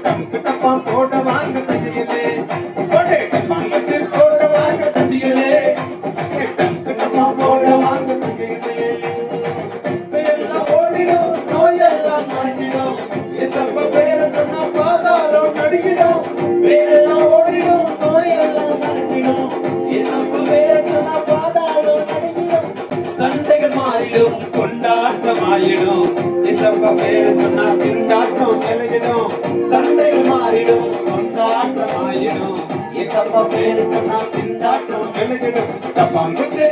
டங்கு டப்பாம் போட வாங்க தண்ணியிலே போடே டப்பாங்கத்தில் போட வாங்க தண்ணியிலே டங்கு டப்பாம் போட வாங்க தண்ணியிலே எல்லாம் ஓடிடும் நோயெல்லாம் மறைஞ்சிடும் ஏசப்பா பேரை சொன்னா பாதாளம் நடுங்கிடும் வேறெல்லாம் ஓடிடும் நோயெல்லாம் மறைஞ்சிடும் ஏசப்பா பேரை சொன்னா பாதாளம் நடுங்கிடும் சண்டைகள் மாறிடும் கொண்டாட்டமாயிடும் ஏசப்பா பேரை சொன்னா திண்டாட்டம் விலகிடும் சண்டைகள் மாறிடும் கொண்டாட்டமாயிடும் ஏசப்பா பேரை சொன்னா திண்டாட்டம் விலகிடும் தப்பாங்குத்தே